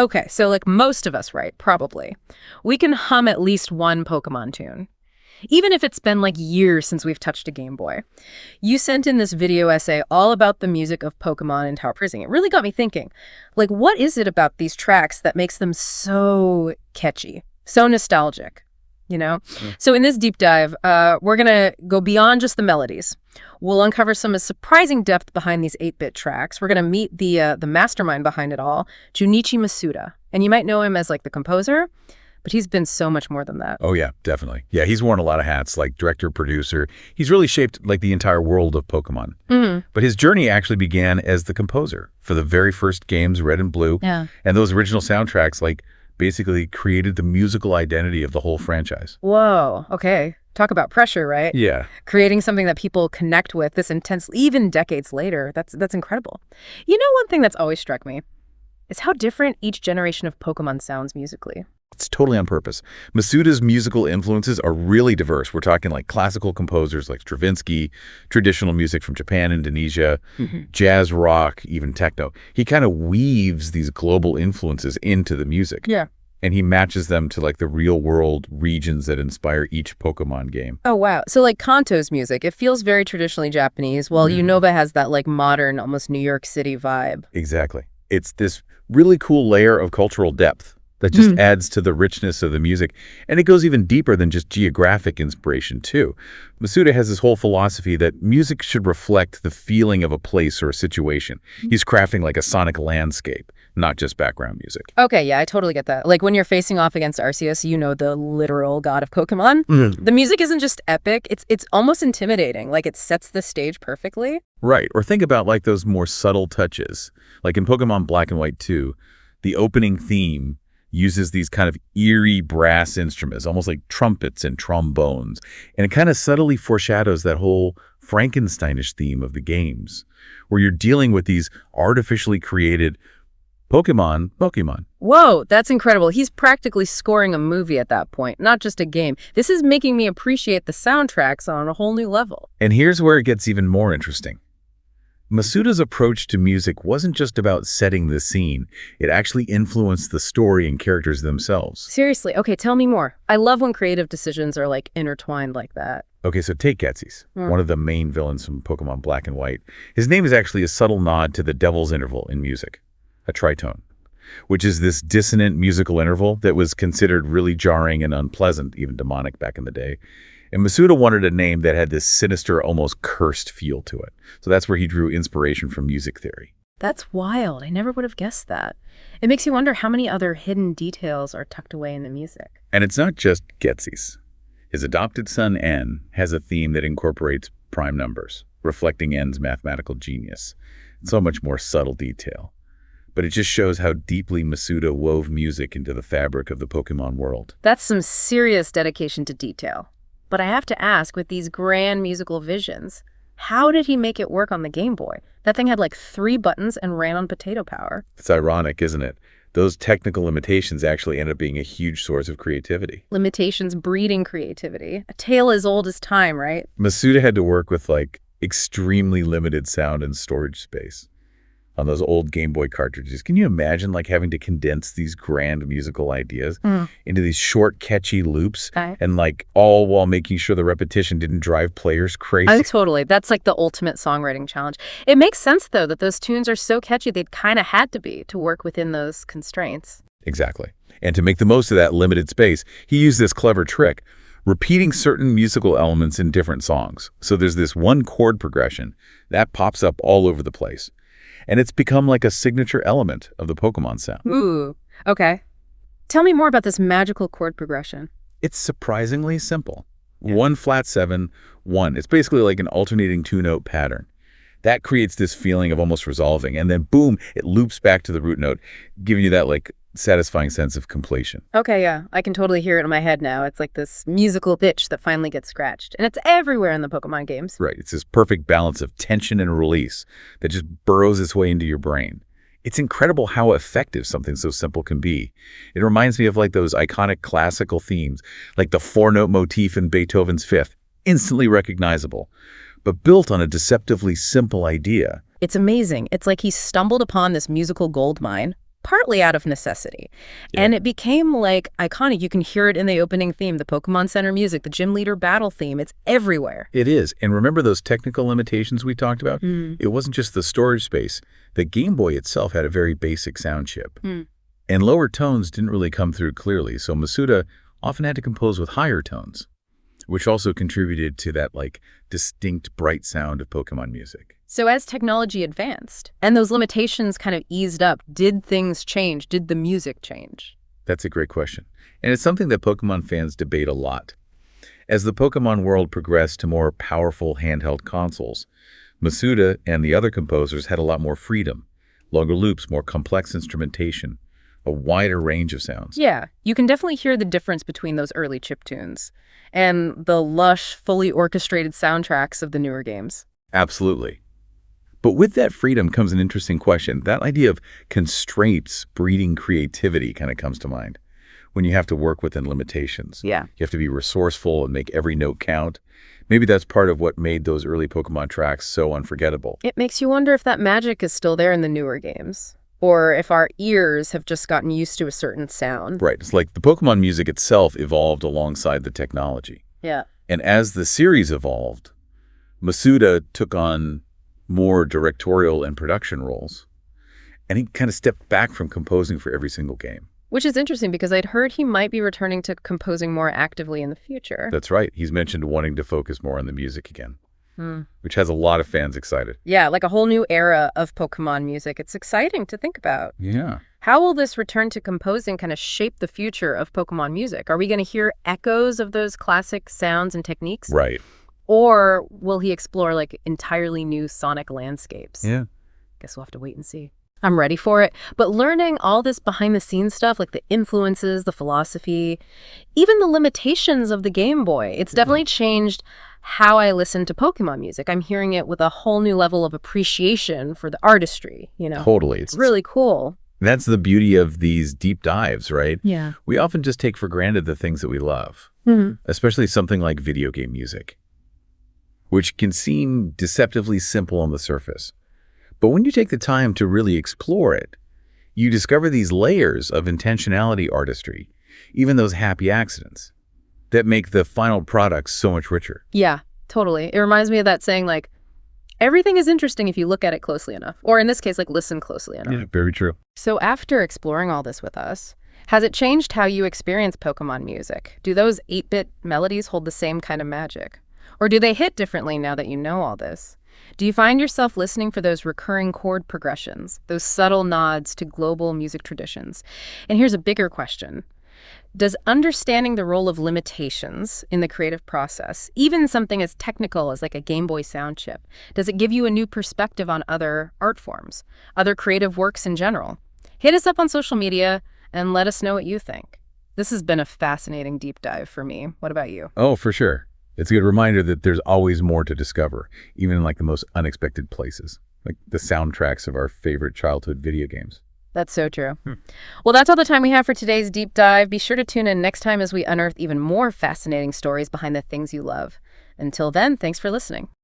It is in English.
Okay, so like most of us, right? Probably. We can hum at least one Pokemon tune, even if it's been like years since we've touched a Game Boy. You sent in this video essay all about the music of Pokemon and Tower Prising. It really got me thinking, like, what is it about these tracks that makes them so catchy, so nostalgic, you know? So in this deep dive, we're going to go beyond just the melodies. We'll uncover some surprising depth behind these 8-bit tracks. We're going to meet the mastermind behind it all, Junichi Masuda. And you might know him as like the composer, but he's been so much more than that. Oh, yeah, definitely. Yeah, he's worn a lot of hats, like director, producer. He's really shaped like the entire world of Pokemon. But his journey actually began as the composer for the very first games, Red and Blue. Yeah. And those original soundtracks, like, basically created the musical identity of the whole franchise. Whoa, okay. Talk about pressure, right? Yeah. Creating something that people connect with this intense, even decades later. That's incredible. You know, one thing that's always struck me is how different each generation of Pokemon sounds musically. It's totally on purpose. Masuda's musical influences are really diverse. We're talking like classical composers like Stravinsky, traditional music from Japan, Indonesia, jazz, rock, even techno. He kind of weaves these global influences into the music. Yeah. And he matches them to like the real world regions that inspire each Pokemon game. Oh, wow. So like Kanto's music, it feels very traditionally Japanese, while Unova has that like modern, almost New York City vibe. Exactly. It's this really cool layer of cultural depth that just adds to the richness of the music. And it goes even deeper than just geographic inspiration, too. Masuda has this whole philosophy that music should reflect the feeling of a place or a situation. He's crafting like a sonic landscape, not just background music. Okay, yeah, I totally get that. Like when you're facing off against Arceus, you know, the literal god of Pokemon. The music isn't just epic, it's almost intimidating. Like it sets the stage perfectly. Right, or think about like those more subtle touches. Like in Pokemon Black and White 2, the opening theme uses these kind of eerie brass instruments, almost like trumpets and trombones. And it kind of subtly foreshadows that whole Frankensteinish theme of the games, where you're dealing with these artificially created Pokemon. Whoa, that's incredible. He's practically scoring a movie at that point, not just a game. This is making me appreciate the soundtracks on a whole new level. And here's where it gets even more interesting. Masuda's approach to music wasn't just about setting the scene. It actually influenced the story and characters themselves. Seriously, okay, tell me more. I love when creative decisions are like intertwined like that. Okay, so take Getsis, one of the main villains from Pokemon Black and White. His name is actually a subtle nod to the Devil's Interval in music, a tritone, which is this dissonant musical interval that was considered really jarring and unpleasant, even demonic back in the day. And Masuda wanted a name that had this sinister, almost cursed feel to it. So that's where he drew inspiration from music theory. That's wild. I never would have guessed that. It makes you wonder how many other hidden details are tucked away in the music. And it's not just Getsis. His adopted son, N, has a theme that incorporates prime numbers, reflecting N's mathematical genius. So much more subtle detail. But it just shows how deeply Masuda wove music into the fabric of the Pokemon world. That's some serious dedication to detail. But I have to ask, with these grand musical visions, how did he make it work on the Game Boy? That thing had like 3 buttons and ran on potato power. It's ironic, isn't it? Those technical limitations actually end up being a huge source of creativity. Limitations breeding creativity. A tale as old as time, right? Masuda had to work with like extremely limited sound and storage space on those old Game Boy cartridges. Can you imagine like having to condense these grand musical ideas into these short, catchy loops and like all while making sure the repetition didn't drive players crazy? Totally. That's like the ultimate songwriting challenge. It makes sense, though, that those tunes are so catchy they'd kind of had to be to work within those constraints. Exactly. And to make the most of that limited space, he used this clever trick, repeating certain musical elements in different songs. So there's this one chord progression that pops up all over the place. And it's become like a signature element of the Pokemon sound. Ooh, okay. Tell me more about this magical chord progression. It's surprisingly simple. 1 flat 7, 1. It's basically like an alternating 2-note pattern. That creates this feeling of almost resolving. And then boom, it loops back to the root note, giving you that like satisfying sense of completion. Okay, yeah. I can totally hear it in my head now. It's like this musical pitch that finally gets scratched. And it's everywhere in the Pokemon games. Right. It's this perfect balance of tension and release that just burrows its way into your brain. It's incredible how effective something so simple can be. It reminds me of like those iconic classical themes, like the 4-note motif in Beethoven's Fifth, instantly recognizable, but built on a deceptively simple idea. It's amazing. It's like he stumbled upon this musical gold mine, partly out of necessity. Yeah. And it became, like, iconic. You can hear it in the opening theme, the Pokemon Center music, the Gym Leader battle theme. It's everywhere. It is. And remember those technical limitations we talked about? Mm. It wasn't just the storage space. The Game Boy itself had a very basic sound chip. Mm. And lower tones didn't really come through clearly, so Masuda often had to compose with higher tones, which also contributed to that, like, distinct, bright sound of Pokemon music. So as technology advanced and those limitations kind of eased up, did things change? Did the music change? That's a great question. And it's something that Pokemon fans debate a lot. As the Pokemon world progressed to more powerful handheld consoles, Masuda and the other composers had a lot more freedom, longer loops, more complex instrumentation, a wider range of sounds. Yeah, you can definitely hear the difference between those early chiptunes and the lush, fully orchestrated soundtracks of the newer games. Absolutely. But with that freedom comes an interesting question. That idea of constraints breeding creativity kind of comes to mind. When you have to work within limitations. Yeah. You have to be resourceful and make every note count. Maybe that's part of what made those early Pokemon tracks so unforgettable. It makes you wonder if that magic is still there in the newer games, or if our ears have just gotten used to a certain sound. Right. It's like the Pokemon music itself evolved alongside the technology. Yeah. And as the series evolved, Masuda took on more directorial and production roles. And he kind of stepped back from composing for every single game. Which is interesting because I'd heard he might be returning to composing more actively in the future. That's right. He's mentioned wanting to focus more on the music again, which has a lot of fans excited. Yeah, like a whole new era of Pokemon music. It's exciting to think about. Yeah. How will this return to composing kind of shape the future of Pokemon music? Are we going to hear echoes of those classic sounds and techniques? Right. Or will he explore, like, entirely new sonic landscapes? Yeah. Guess we'll have to wait and see. I'm ready for it. But learning all this behind-the-scenes stuff, like the influences, the philosophy, even the limitations of the Game Boy, it's definitely changed how I listen to Pokemon music. I'm hearing it with a whole new level of appreciation for the artistry, you know? Totally. It's really cool. That's the beauty of these deep dives, right? Yeah. We often just take for granted the things that we love, especially something like video game music, which can seem deceptively simple on the surface. But when you take the time to really explore it, you discover these layers of intentionality artistry, even those happy accidents, that make the final product so much richer. Yeah, totally. It reminds me of that saying, like, everything is interesting if you look at it closely enough. Or in this case, like, listen closely enough. Yeah, very true. So after exploring all this with us, has it changed how you experience Pokemon music? Do those 8-bit melodies hold the same kind of magic? Or do they hit differently now that you know all this? Do you find yourself listening for those recurring chord progressions, those subtle nods to global music traditions? And here's a bigger question. Does understanding the role of limitations in the creative process, even something as technical as like a Game Boy sound chip, does it give you a new perspective on other art forms, other creative works in general? Hit us up on social media and let us know what you think. This has been a fascinating deep dive for me. What about you? Oh, for sure. It's a good reminder that there's always more to discover, even in like the most unexpected places, like the soundtracks of our favorite childhood video games. That's so true. Well, that's all the time we have for today's deep dive. Be sure to tune in next time as we unearth even more fascinating stories behind the things you love. Until then, thanks for listening.